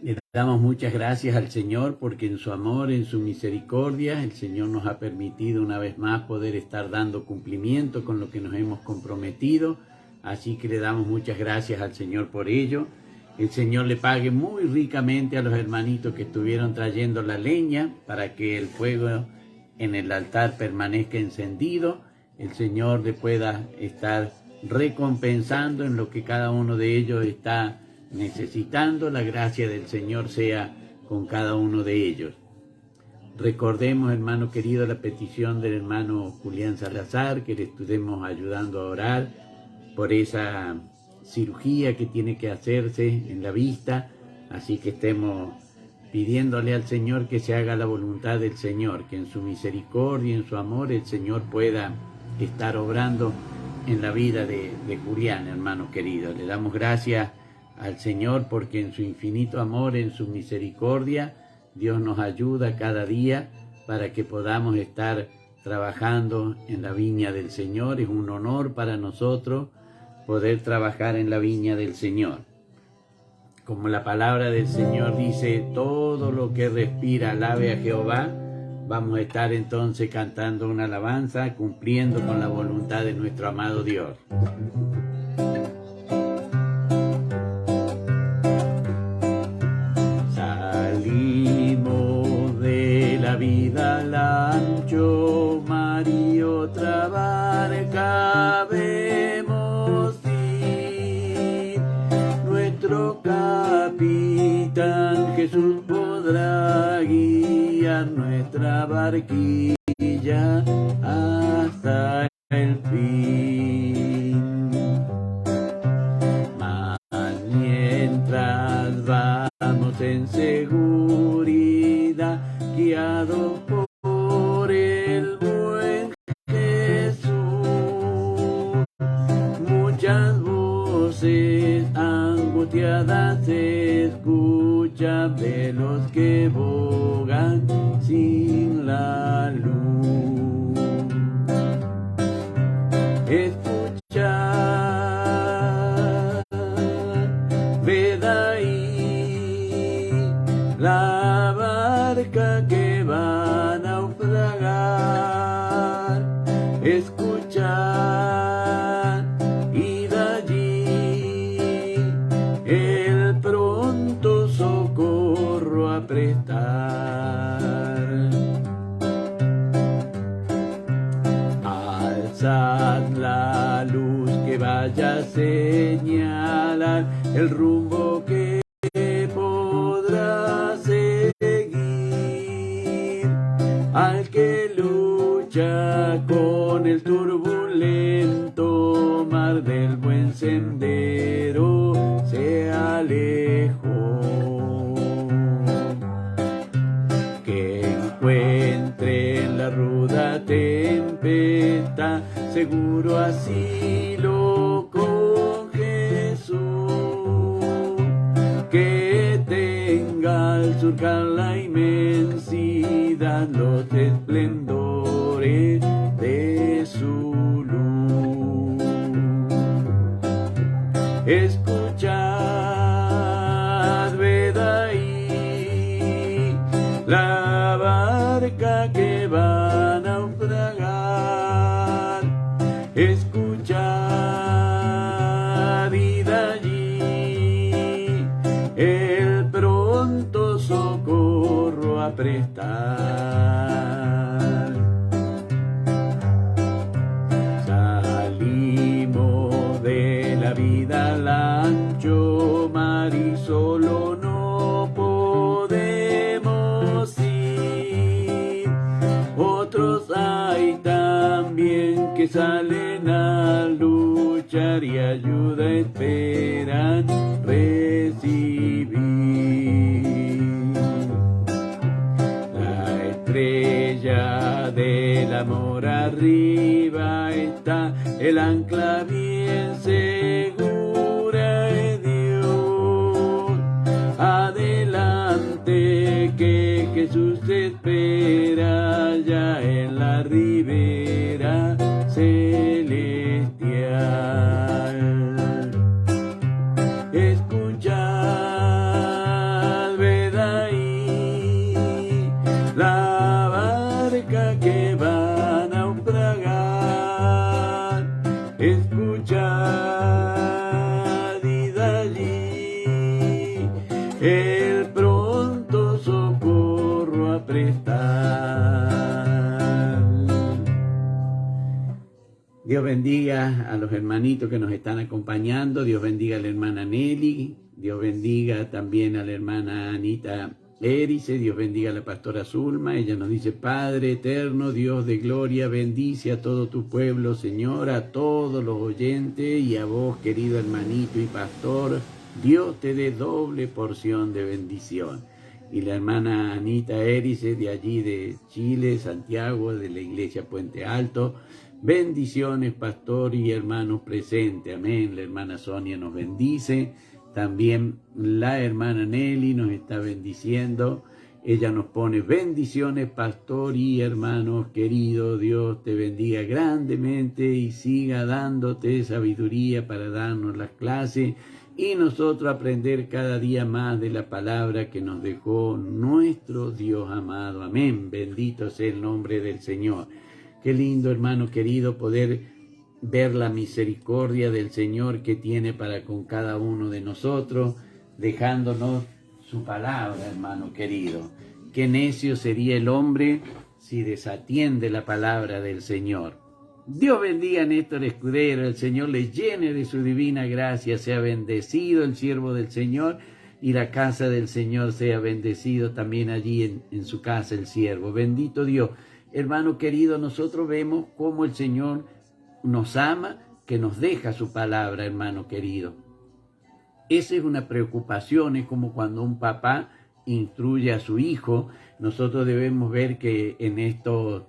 Le damos muchas gracias al Señor porque en su amor, en su misericordia, el Señor nos ha permitido una vez más poder estar dando cumplimiento con lo que nos hemos comprometido. Así que le damos muchas gracias al Señor por ello. El Señor le pague muy ricamente a los hermanitos que estuvieron trayendo la leña para que el fuego en el altar permanezca encendido. El Señor le pueda estar recompensando en lo que cada uno de ellos está necesitando. La gracia del Señor sea con cada uno de ellos. Recordemos, hermano querido, la petición del hermano Julián Salazar, que le estuvimos ayudando a orar por esa cirugía que tiene que hacerse en la vista. Así que estemos pidiéndole al Señor que se haga la voluntad del Señor, que en su misericordia y en su amor el Señor pueda estar obrando en la vida de Julián, hermano querido. Le damos gracias al Señor porque en su infinito amor, en su misericordia, Dios nos ayuda cada día para que podamos estar trabajando en la viña del Señor. Es un honor para nosotros poder trabajar en la viña del Señor. Como la palabra del Señor dice, todo lo que respira alabe a Jehová. Vamos a estar entonces cantando una alabanza, cumpliendo con la voluntad de nuestro amado Dios. Salimos de la vida al ancho mar y otra barca vemos ir. Nuestro capitán Jesús podrá guiar nuestra barquilla hasta el fin. Mas mientras vamos en seguridad, guiados por el buen Jesús, muchas voces angustiadas se escuchan de los que bogan sin la luz. Escuchad, ved ahí la barca que va a naufragar. Escuchad, y de allí el pronto socorro a prestar. Alzad la luz que vaya a señalar el rumbo que podrá seguir al que lucha con el turbulento mar del buen sendero se alejó. Que encuentre en la ruda tempestad seguro asilo con Jesús. Que tenga al surcar la inmensidad los esplendores de su luz. Escuchad, ved ahí la barca que va a naufragar. Escuchad, y de allí el pronto socorro a prestar. Salimos de la vida al ancho mar y solo no podemos ir. Otros hay también que salen a luchar y ayuda esperan recibir. La estrella del amor arriba está, el ancla bien segura es Dios. Adelante que Jesús te espera ya en la ribera celestial. Escuchad, el pronto socorro a prestar. Dios bendiga a los hermanitos que nos están acompañando. Dios bendiga a la hermana Nelly. Dios bendiga también a la hermana Anita Erice. Dios bendiga a la pastora Zulma. Ella nos dice: Padre eterno, Dios de gloria, bendice a todo tu pueblo, Señor, a todos los oyentes y a vos, querido hermanito y pastor. Dios te dé doble porción de bendición. Y la hermana Anita Erice, de allí de Chile, Santiago, de la iglesia Puente Alto. Bendiciones, pastor y hermanos presentes. Amén. La hermana Sonia nos bendice. También la hermana Nelly nos está bendiciendo. Ella nos pone: bendiciones, pastor y hermanos queridos. Dios te bendiga grandemente y siga dándote sabiduría para darnos las clases y nosotros aprender cada día más de la palabra que nos dejó nuestro Dios amado. Amén. Bendito sea el nombre del Señor. Qué lindo, hermano querido, poder ver la misericordia del Señor que tiene para con cada uno de nosotros, dejándonos su palabra, hermano querido. Qué necio sería el hombre si desatiende la palabra del Señor. Dios bendiga a Néstor Escudero, el Señor le llene de su divina gracia, sea bendecido el siervo del Señor y la casa del Señor sea bendecido también allí en su casa el siervo. Bendito Dios. Hermano querido, nosotros vemos cómo el Señor nos ama, que nos deja su palabra, hermano querido. Esa es una preocupación, es como cuando un papá instruye a su hijo. Nosotros debemos ver que en estas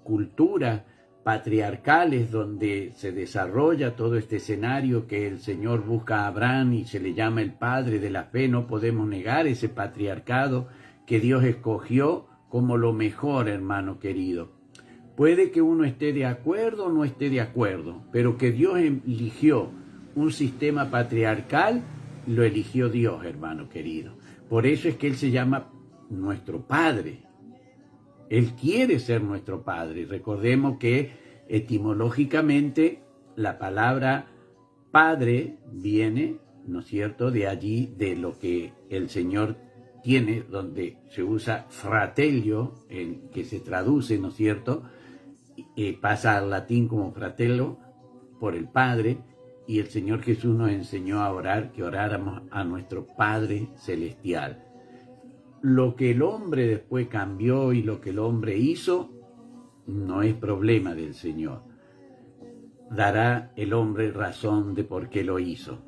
culturas patriarcales donde se desarrolla todo este escenario que el Señor busca a Abraham y se le llama el padre de la fe, no podemos negar ese patriarcado que Dios escogió como lo mejor, hermano querido. Puede que uno esté de acuerdo o no esté de acuerdo, pero que Dios eligió un sistema patriarcal, lo eligió Dios, hermano querido. Por eso es que Él se llama nuestro Padre. Él quiere ser nuestro Padre. Recordemos que etimológicamente la palabra Padre viene, ¿no es cierto?, de allí, de lo que el Señor tiene, donde se usa fratello, que se traduce, ¿no es cierto?, pasa al latín como fratello, por el Padre, y el Señor Jesús nos enseñó a orar, que oráramos a nuestro Padre Celestial. Lo que el hombre después cambió y lo que el hombre hizo, no es problema del Señor. Dará el hombre razón de por qué lo hizo.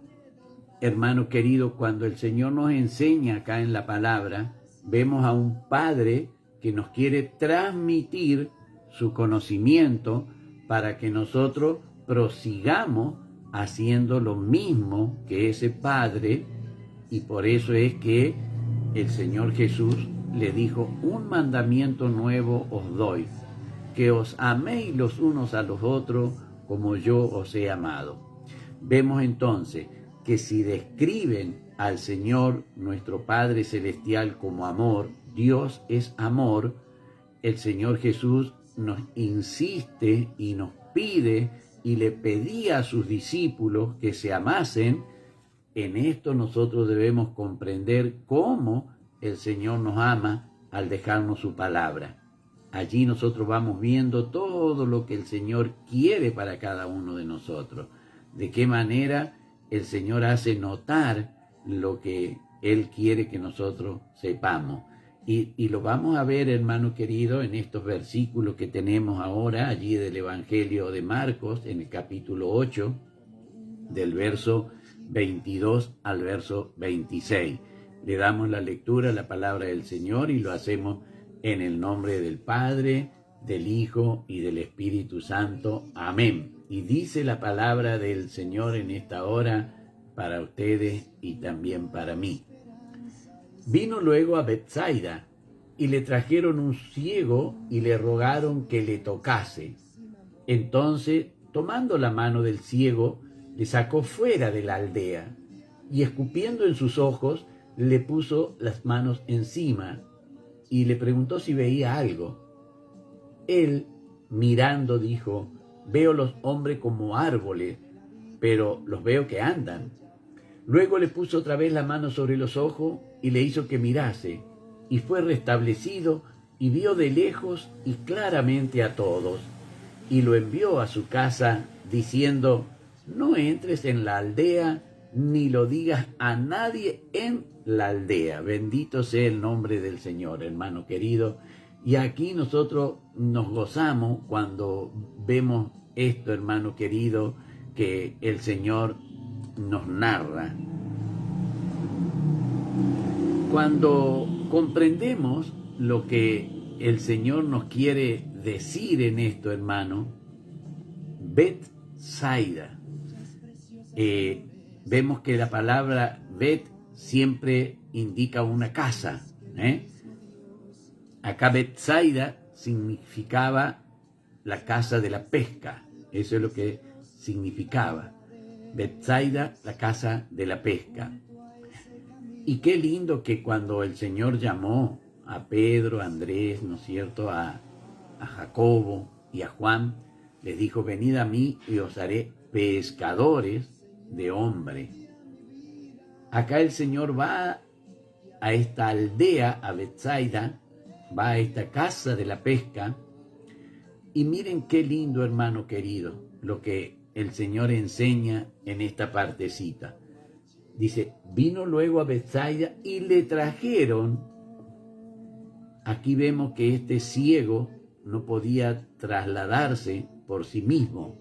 Hermano querido, cuando el Señor nos enseña acá en la palabra, vemos a un Padre que nos quiere transmitir su conocimiento para que nosotros prosigamos haciendo lo mismo que ese Padre, y por eso es que el Señor Jesús le dijo: un mandamiento nuevo os doy, que os améis los unos a los otros como yo os he amado. Vemos entonces que si describen al Señor nuestro Padre Celestial como amor, Dios es amor, el Señor Jesús nos insiste y nos pide y le pedía a sus discípulos que se amasen. En esto nosotros debemos comprender cómo el Señor nos ama al dejarnos su palabra. Allí nosotros vamos viendo todo lo que el Señor quiere para cada uno de nosotros. De qué manera el Señor hace notar lo que Él quiere que nosotros sepamos. Y lo vamos a ver, hermano querido, en estos versículos que tenemos ahora, allí del Evangelio de Marcos, en el capítulo 8, del verso 22 al verso 26. Le damos la lectura a la palabra del Señor y lo hacemos en el nombre del Padre, del Hijo y del Espíritu Santo. Amén. Y dice la palabra del Señor en esta hora para ustedes y también para mí. Vino luego a Betsaida y le trajeron un ciego y le rogaron que le tocase. Entonces, tomando la mano del ciego, le sacó fuera de la aldea y escupiendo en sus ojos, le puso las manos encima y le preguntó si veía algo. Él, mirando, dijo: veo los hombres como árboles, pero los veo que andan. Luego le puso otra vez la mano sobre los ojos y le hizo que mirase, y fue restablecido, y vio de lejos y claramente a todos, y lo envió a su casa, diciendo: no entres en la aldea, ni lo digas a nadie en la aldea. Bendito sea el nombre del Señor, hermano querido. Y aquí nosotros nos gozamos cuando vemos esto, hermano querido, que el Señor nos narra. Cuando comprendemos lo que el Señor nos quiere decir en esto, hermano, Betsaida, vemos que la palabra Bet siempre indica una casa. Acá Betsaida significaba la casa de la pesca. Eso es lo que significaba. Betsaida, la casa de la pesca. Y qué lindo que cuando el Señor llamó a Pedro, a Andrés, ¿no es cierto?, a Jacobo y a Juan, les dijo: venid a mí y os haré pescadores de hombres. Acá el Señor va a esta aldea, a Betsaida, va a esta casa de la pesca, y miren qué lindo, hermano querido, lo que el Señor enseña en esta partecita. Dice: vino luego a Betsaida y le trajeron. Aquí vemos que este ciego no podía trasladarse por sí mismo.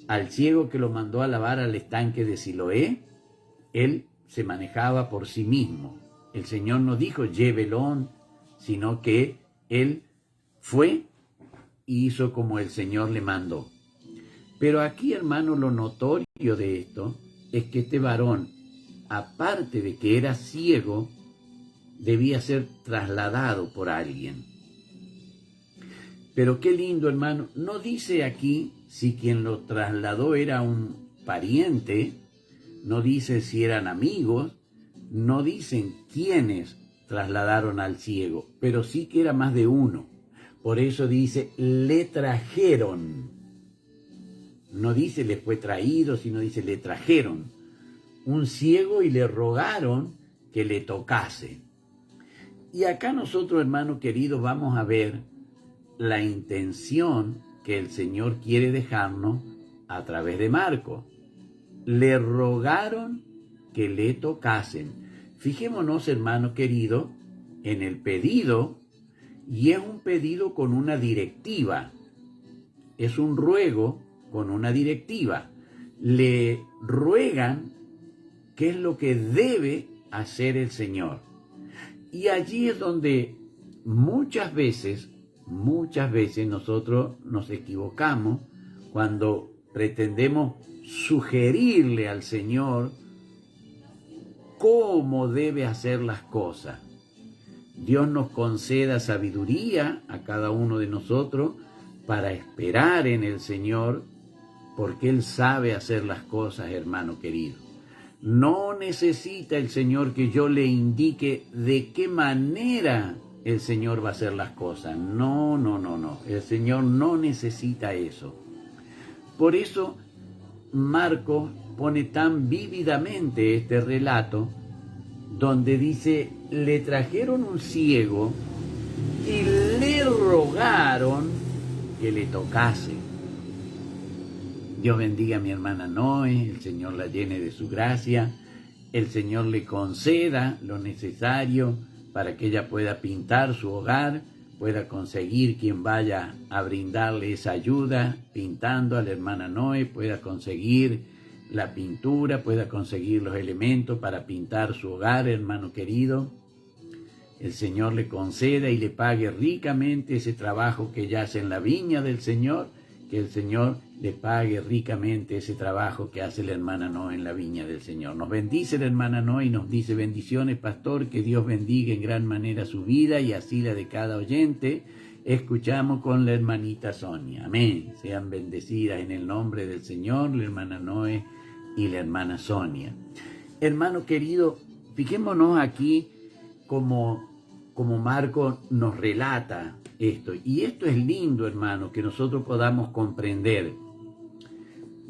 Al ciego que lo mandó a lavar al estanque de Siloé, él se manejaba por sí mismo. El Señor no dijo: llévelo, sino que él fue y hizo como el Señor le mandó. Pero aquí, hermano, lo notorio de esto es que este varón, aparte de que era ciego, debía ser trasladado por alguien. Pero qué lindo, hermano, no dice aquí si quien lo trasladó era un pariente, no dice si eran amigos, no dicen quiénes trasladaron al ciego, pero sí que era más de uno. Por eso dice: le trajeron. No dice le fue traído, sino dice le trajeron un ciego y le rogaron que le tocase. Y acá nosotros, hermano querido, vamos a ver la intención que el Señor quiere dejarnos a través de Marcos. Le rogaron que le tocasen. Fijémonos, hermano querido, en el pedido, y es un pedido con una directiva. Es un ruego con una directiva. Le ruegan qué es lo que debe hacer el Señor. Y allí es donde muchas veces nosotros nos equivocamos cuando pretendemos sugerirle al Señor cómo debe hacer las cosas. Dios nos conceda sabiduría a cada uno de nosotros para esperar en el Señor, porque Él sabe hacer las cosas, hermano querido. No necesita el Señor que yo le indique de qué manera el Señor va a hacer las cosas. No. El Señor no necesita eso. Por eso Marcos pone tan vívidamente este relato, donde dice: le trajeron un ciego y le rogaron que le tocase. Dios bendiga a mi hermana Noé, el Señor la llene de su gracia, el Señor le conceda lo necesario para que ella pueda pintar su hogar, pueda conseguir quien vaya a brindarle esa ayuda pintando a la hermana Noé, pueda conseguir la pintura, pueda conseguir los elementos para pintar su hogar, hermano querido. El Señor le conceda y le pague ricamente ese trabajo que ella hace en la viña del Señor, que el Señor le pague ricamente ese trabajo que hace la hermana Noé en la viña del Señor. Nos bendice la hermana Noé y nos dice: bendiciones, pastor, que Dios bendiga en gran manera su vida y así la de cada oyente. Escuchamos con la hermanita Sonia. Amén. Sean bendecidas en el nombre del Señor, la hermana Noé y la hermana Sonia. Hermano querido, fijémonos aquí como Marcos nos relata esto. Y esto es lindo, hermano, que nosotros podamos comprender.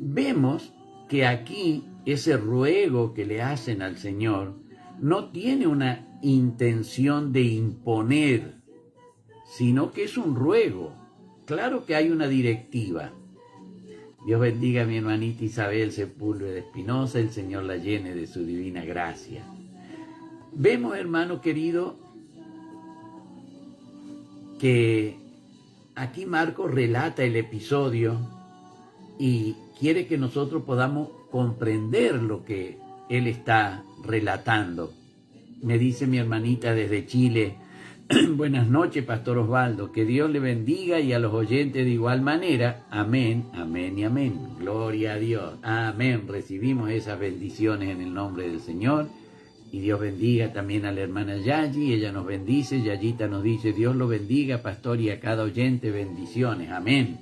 Vemos que aquí ese ruego que le hacen al Señor no tiene una intención de imponer, sino que es un ruego. Claro que hay una directiva. Dios bendiga a mi hermanita Isabel Sepúlveda Espinosa, el Señor la llene de su divina gracia. Vemos, hermano querido, que aquí Marcos relata el episodio y quiere que nosotros podamos comprender lo que él está relatando. Me dice mi hermanita desde Chile: buenas noches, Pastor Osvaldo, que Dios le bendiga y a los oyentes de igual manera. Amén, amén y amén. Gloria a Dios. Amén. Recibimos esas bendiciones en el nombre del Señor. Y Dios bendiga también a la hermana Yayi, ella nos bendice. Yayita nos dice: Dios lo bendiga, pastor, y a cada oyente bendiciones. Amén.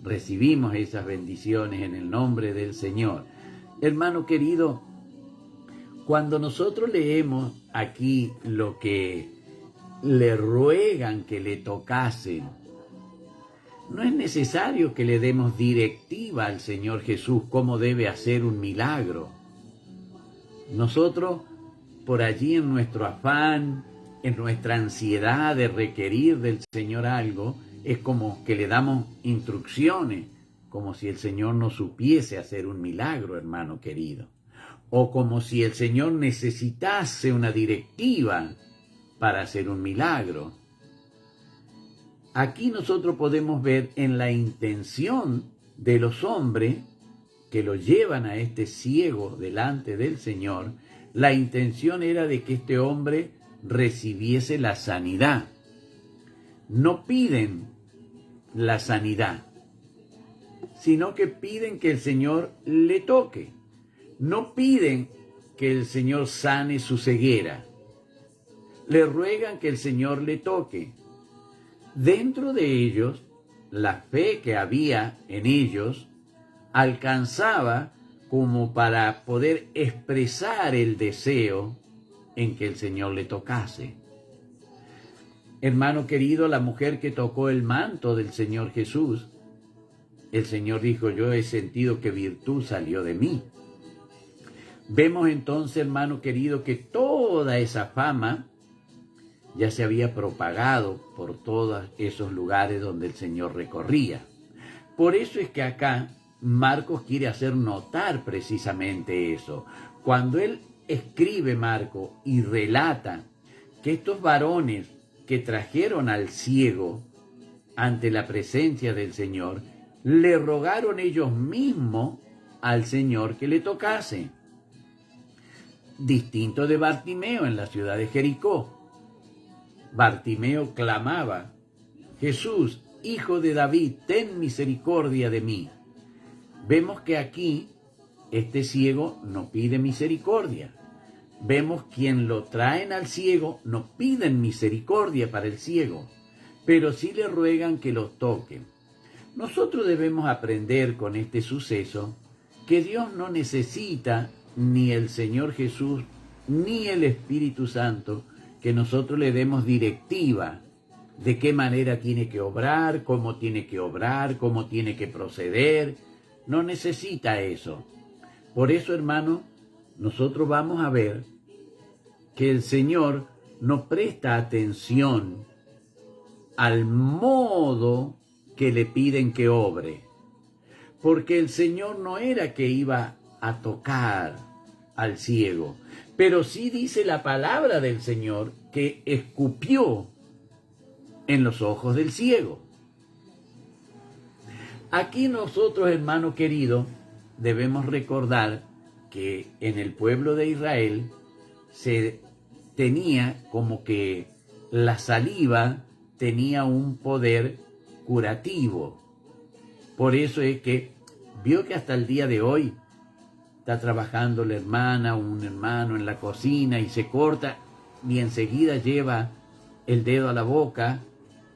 Recibimos esas bendiciones en el nombre del Señor. Hermano querido, cuando nosotros leemos aquí lo que le ruegan que le tocasen, no es necesario que le demos directiva al Señor Jesús cómo debe hacer un milagro. Nosotros, por allí en nuestro afán, en nuestra ansiedad de requerir del Señor algo, es como que le damos instrucciones, como si el Señor no supiese hacer un milagro, hermano querido, o como si el Señor necesitase una directiva para hacer un milagro. Aquí nosotros podemos ver en la intención de los hombres que lo llevan a este ciego delante del Señor. La intención era de que este hombre recibiese la sanidad. No piden la sanidad, sino que piden que el Señor le toque. No piden que el Señor sane su ceguera. Le ruegan que el Señor le toque. Dentro de ellos, la fe que había en ellos alcanzaba como para poder expresar el deseo en que el Señor le tocase. Hermano querido, la mujer que tocó el manto del Señor Jesús, el Señor dijo: yo he sentido que virtud salió de mí. Vemos entonces, hermano querido, que toda esa fama ya se había propagado por todos esos lugares donde el Señor recorría. Por eso es que acá Marcos quiere hacer notar precisamente eso. Cuando él escribe, Marcos, y relata que estos varones que trajeron al ciego ante la presencia del Señor, le rogaron ellos mismos al Señor que le tocase. Distinto de Bartimeo en la ciudad de Jericó. Bartimeo clamaba: Jesús, Hijo de David, ten misericordia de mí. Vemos que aquí este ciego no pide misericordia. Vemos quien lo traen al ciego no piden misericordia para el ciego, pero sí le ruegan que lo toquen. Nosotros debemos aprender con este suceso que Dios no necesita, ni el Señor Jesús, ni el Espíritu Santo, que nosotros le demos directiva de qué manera tiene que obrar, cómo tiene que proceder. No necesita eso. Por eso, hermano, nosotros vamos a ver que el Señor no presta atención al modo que le piden que obre. Porque el Señor no era que iba a tocar al ciego, pero sí dice la palabra del Señor que escupió en los ojos del ciego. Aquí nosotros, hermano querido, debemos recordar que en el pueblo de Israel se tenía como que la saliva tenía un poder curativo. Por eso es que vio que hasta el día de hoy está trabajando la hermana o un hermano en la cocina y se corta y enseguida lleva el dedo a la boca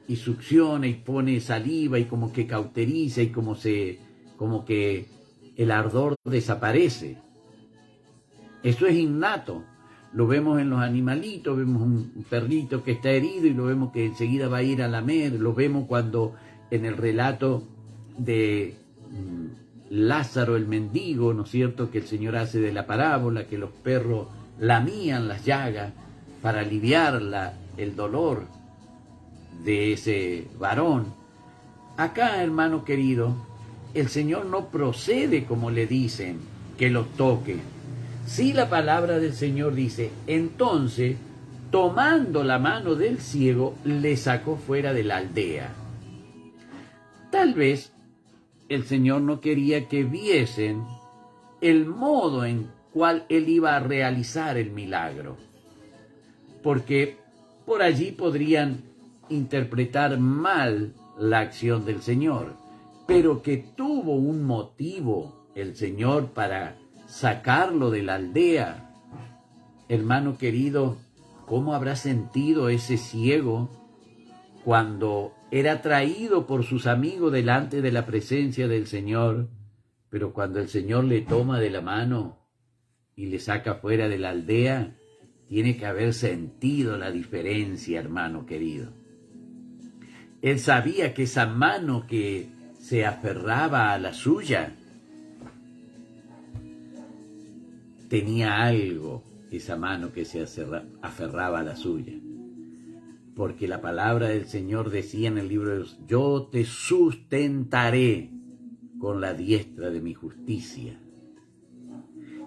y succiona y pone saliva y como que cauteriza y como que el ardor desaparece. Eso es innato. Lo vemos en los animalitos, vemos un perrito que está herido y lo vemos que enseguida va a ir a lamer. Lo vemos cuando en el relato de Lázaro el mendigo, ¿no es cierto?, que el Señor hace de la parábola, que los perros lamían las llagas para aliviar el dolor de ese varón. Acá, hermano querido, el Señor no procede como le dicen que los toque. Sí, la palabra del Señor dice, entonces, tomando la mano del ciego, le sacó fuera de la aldea. Tal vez el Señor no quería que viesen el modo en cual Él iba a realizar el milagro, porque por allí podrían interpretar mal la acción del Señor, pero que tuvo un motivo el Señor para sacarlo de la aldea. Hermano querido, ¿cómo habrá sentido ese ciego cuando era traído por sus amigos delante de la presencia del Señor, pero cuando el Señor le toma de la mano y le saca fuera de la aldea? Tiene que haber sentido la diferencia, hermano querido. Él sabía que esa mano que se aferraba a la suya tenía algo, esa mano que se aferraba a la suya. Porque la palabra del Señor decía en el libro de los, yo te sustentaré con la diestra de mi justicia.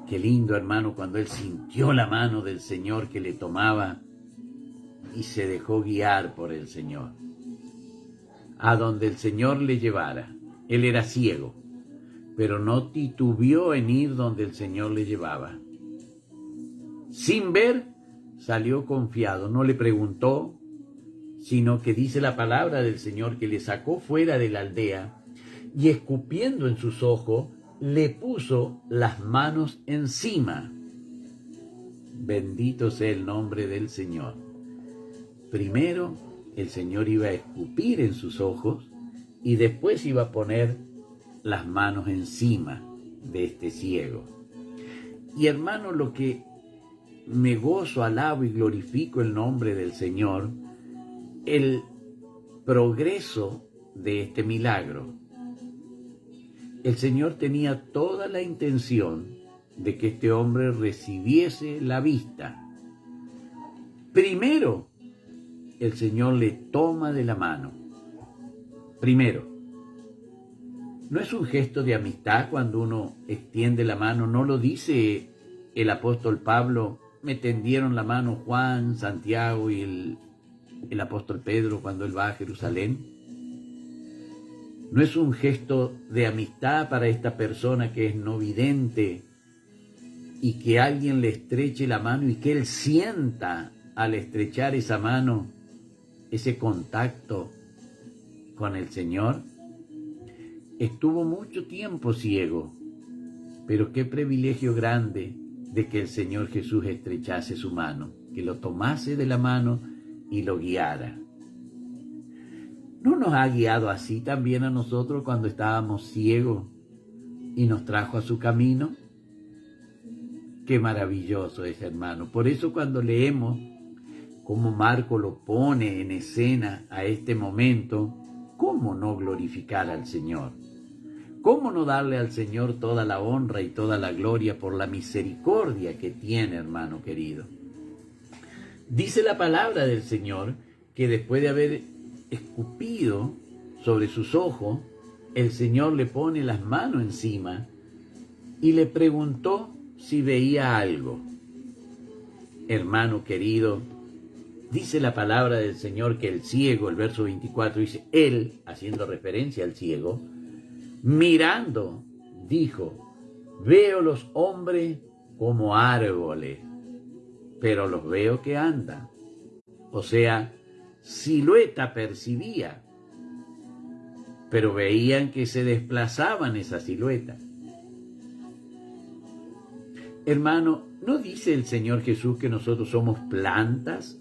Qué lindo, hermano, cuando él sintió la mano del Señor que le tomaba y se dejó guiar por el Señor. A donde el Señor le llevara. Él era ciego, pero no titubeó en ir donde el Señor le llevaba. Sin ver, salió confiado, no le preguntó, sino que dice la palabra del Señor que le sacó fuera de la aldea y escupiendo en sus ojos, le puso las manos encima. Bendito sea el nombre del Señor. Primero, el Señor iba a escupir en sus ojos y después iba a poner las manos encima de este ciego. Y hermano, lo que me gozo, alabo y glorifico el nombre del Señor, el progreso de este milagro. El Señor tenía toda la intención de que este hombre recibiese la vista. Primero, el Señor le toma de la mano. Primero, no es un gesto de amistad cuando uno extiende la mano, no lo dice el apóstol Pablo, me tendieron la mano Juan, Santiago y el apóstol Pedro cuando él va a Jerusalén. No es un gesto de amistad para esta persona que es no vidente y que alguien le estreche la mano y que él sienta al estrechar esa mano ese contacto con el Señor. Estuvo mucho tiempo ciego, pero qué privilegio grande de que el Señor Jesús estrechase su mano, que lo tomase de la mano y lo guiara. ¿No nos ha guiado así también a nosotros cuando estábamos ciegos y nos trajo a su camino? Qué maravilloso es, hermano. Por eso cuando leemos cómo Marco lo pone en escena a este momento, ¿cómo no glorificar al Señor? ¿Cómo no darle al Señor toda la honra y toda la gloria por la misericordia que tiene, hermano querido? Dice la palabra del Señor que después de haber escupido sobre sus ojos, el Señor le pone las manos encima y le preguntó si veía algo. Hermano querido, dice la palabra del Señor que el ciego, el verso 24, dice, él, haciendo referencia al ciego, mirando, dijo, veo los hombres como árboles, pero los veo que andan. O sea, silueta percibía, pero veían que se desplazaban esa silueta. Hermano, ¿no dice el Señor Jesús que nosotros somos plantas?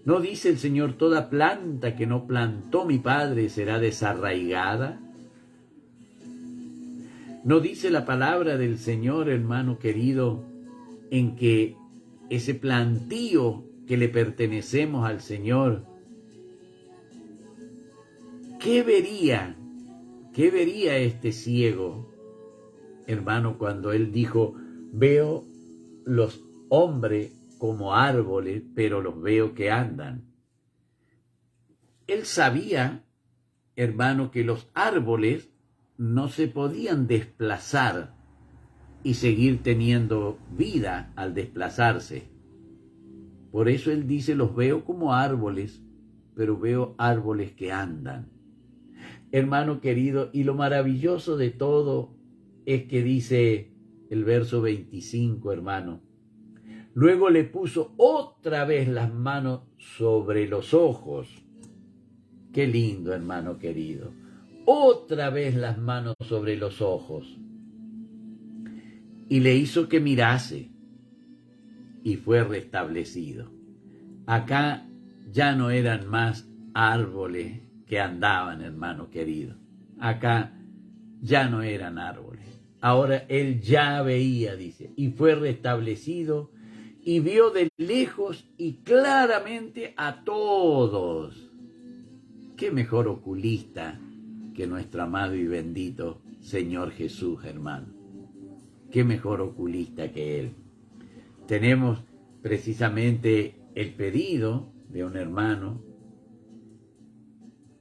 ¿No dice el Señor, toda planta que no plantó mi Padre será desarraigada? ¿No dice la palabra del Señor, hermano querido, en que ese plantío que le pertenecemos al Señor, ¿qué vería? ¿Qué vería este ciego, hermano, cuando él dijo, veo los hombres como árboles, pero los veo que andan? Él sabía, hermano, que los árboles no se podían desplazar y seguir teniendo vida al desplazarse. Por eso él dice, los veo como árboles, pero veo árboles que andan. Hermano querido, y lo maravilloso de todo es que dice el verso 25, hermano. Luego le puso otra vez las manos sobre los ojos. Qué lindo, hermano querido. Otra vez las manos sobre los ojos. Y le hizo que mirase y fue restablecido. Acá ya no eran más árboles que andaban, hermano querido. Acá ya no eran árboles. Ahora él ya veía, dice, y fue restablecido y vio de lejos y claramente a todos. ¿Qué mejor oculista que nuestro amado y bendito Señor Jesús, hermano? ¿Qué mejor oculista que Él? Tenemos precisamente el pedido de un hermano,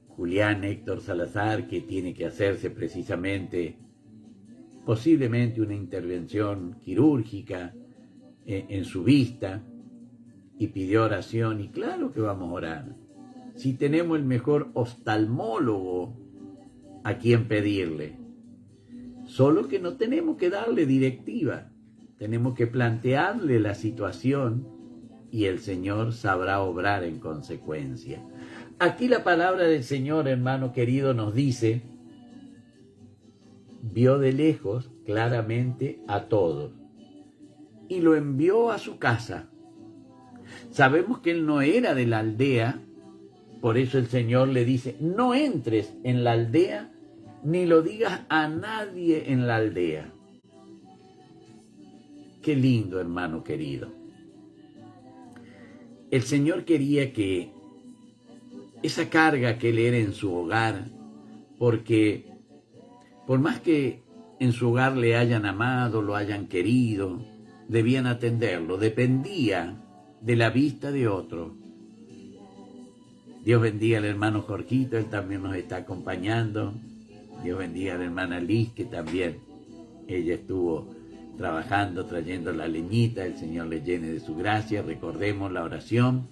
Julián Héctor Salazar, que tiene que hacerse precisamente, posiblemente una intervención quirúrgica en su vista, y pidió oración, y claro que vamos a orar. Si tenemos el mejor oftalmólogo a quien pedirle, solo que no tenemos que darle directiva, tenemos que plantearle la situación y el Señor sabrá obrar en consecuencia. Aquí la palabra del Señor, hermano querido, nos dice, vio de lejos claramente a todos y lo envió a su casa. Sabemos que él no era de la aldea, por eso el Señor le dice, no entres en la aldea ni lo digas a nadie en la aldea. Qué lindo, hermano querido. El Señor quería que esa carga que él era en su hogar, porque por más que en su hogar le hayan amado, lo hayan querido, debían atenderlo, dependía de la vista de otro. Dios bendiga al hermano Jorgito, él también nos está acompañando. Dios bendiga a la hermana Liz, que también ella estuvo trabajando, trayendo la leñita. El Señor le llene de su gracia. Recordemos la oración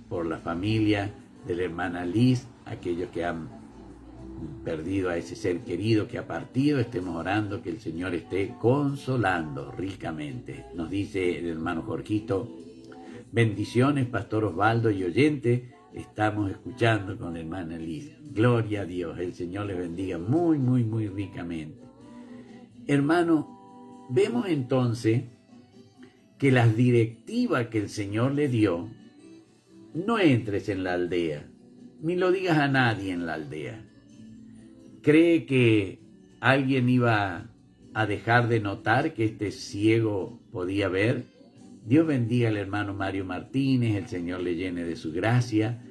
por la familia de la hermana Liz, aquellos que han perdido a ese ser querido que ha partido. Estemos orando que el Señor esté consolando ricamente. Nos dice el hermano Jorgito, bendiciones, Pastor Osvaldo y oyente. Estamos escuchando con la hermana Liz. Gloria a Dios, el Señor les bendiga muy, muy, muy ricamente. Hermano, vemos entonces que las directivas que el Señor le dio, no entres en la aldea, ni lo digas a nadie en la aldea. ¿Cree que alguien iba a dejar de notar que este ciego podía ver? Dios bendiga al hermano Mario Martínez, el Señor le llene de su gracia,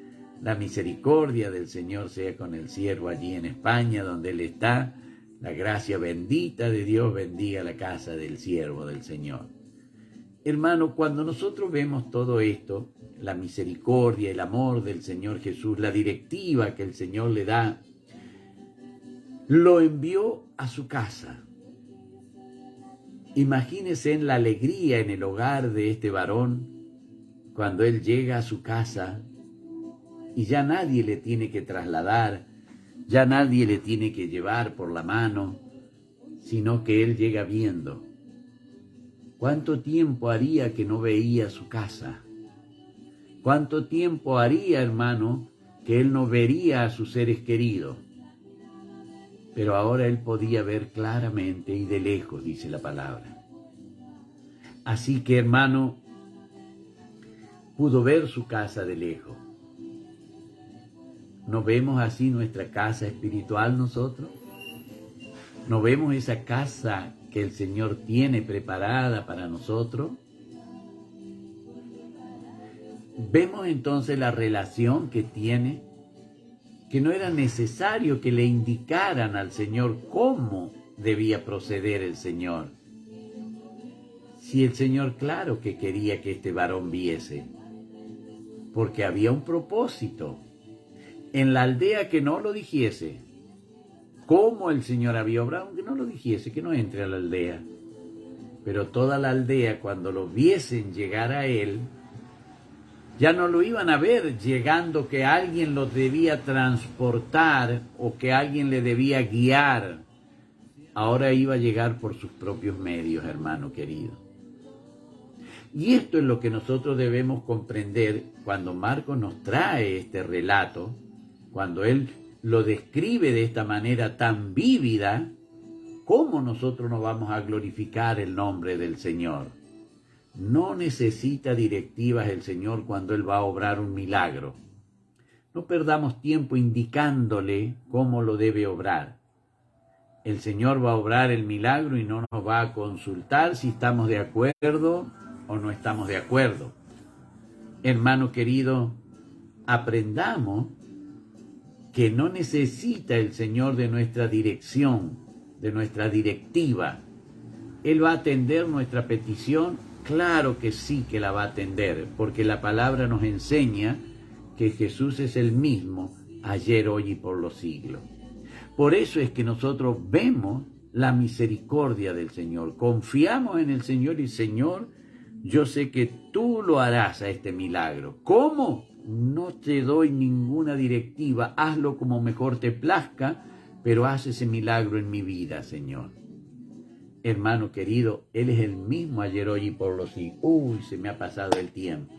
la misericordia del Señor sea con el siervo allí en España, donde él está, la gracia bendita de Dios bendiga la casa del siervo del Señor. Hermano, cuando nosotros vemos todo esto, la misericordia, el amor del Señor Jesús, la directiva que el Señor le da, lo envió a su casa. Imagínense en la alegría en el hogar de este varón cuando él llega a su casa y ya nadie le tiene que trasladar, ya nadie le tiene que llevar por la mano, sino que él llega viendo. ¿Cuánto tiempo haría que no veía su casa? ¿Cuánto tiempo haría, hermano, que él no vería a sus seres queridos? Pero ahora él podía ver claramente y de lejos, dice la palabra. Así que, hermano, pudo ver su casa de lejos. ¿No vemos así nuestra casa espiritual nosotros? ¿No vemos esa casa que el Señor tiene preparada para nosotros? Vemos entonces la relación que tiene que no era necesario que le indicaran al Señor cómo debía proceder el Señor. Si el Señor, claro que quería que este varón viese, porque había un propósito. En la aldea que no lo dijese, cómo el Señor había obrado, que no lo dijese, que no entre a la aldea. Pero toda la aldea, cuando lo viesen llegar a él, ya no lo iban a ver llegando que alguien lo debía transportar o que alguien le debía guiar. Ahora iba a llegar por sus propios medios, hermano querido. Y esto es lo que nosotros debemos comprender cuando Marcos nos trae este relato, cuando él lo describe de esta manera tan vívida, ¿cómo nosotros nos vamos a glorificar el nombre del Señor? No necesita directivas el Señor cuando Él va a obrar un milagro. No perdamos tiempo indicándole cómo lo debe obrar. El Señor va a obrar el milagro y no nos va a consultar si estamos de acuerdo o no estamos de acuerdo. Hermano querido, aprendamos que no necesita el Señor de nuestra dirección, de nuestra directiva. Él va a atender nuestra petición. Claro que sí que la va a atender, porque la palabra nos enseña que Jesús es el mismo ayer, hoy y por los siglos. Por eso es que nosotros vemos la misericordia del Señor, confiamos en el Señor y Señor, yo sé que tú lo harás a este milagro. ¿Cómo? No te doy ninguna directiva, hazlo como mejor te plazca, pero haz ese milagro en mi vida, Señor. Hermano querido, Él es el mismo ayer, hoy y por los siglos. Uy, se me ha pasado el tiempo.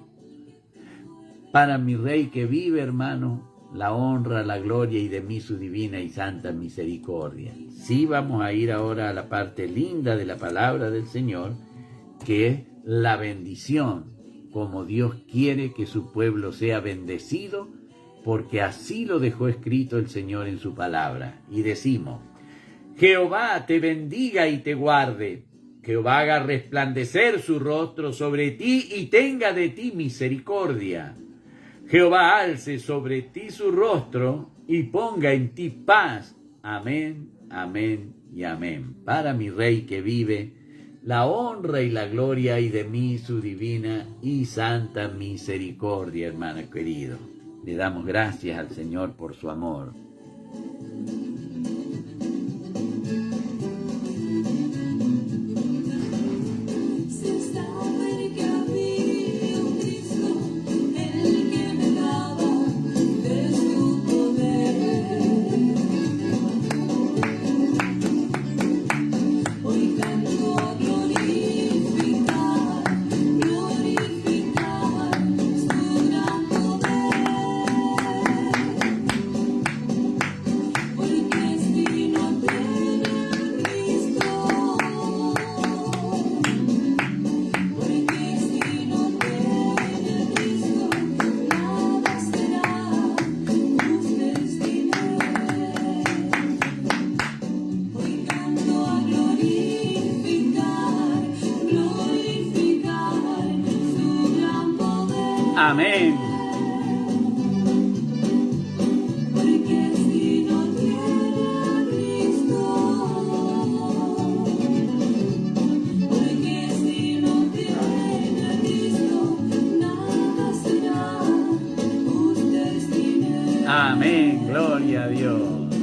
Para mi Rey que vive, hermano, la honra, la gloria y de mí su divina y santa misericordia. Sí, vamos a ir ahora a la parte linda de la palabra del Señor, que es la bendición, como Dios quiere que su pueblo sea bendecido, porque así lo dejó escrito el Señor en su palabra. Y decimos: Jehová te bendiga y te guarde. Jehová haga resplandecer su rostro sobre ti y tenga de ti misericordia. Jehová alce sobre ti su rostro y ponga en ti paz. Amén, amén y amén. Para mi Rey que vive, la honra y la gloria y de mí su divina y santa misericordia, hermano querido. Le damos gracias al Señor por su amor. Amén. Porque si no tiene a Cristo, porque si no tiene a Cristo, nada será. Usted es dinero. Amén. Gloria a Dios.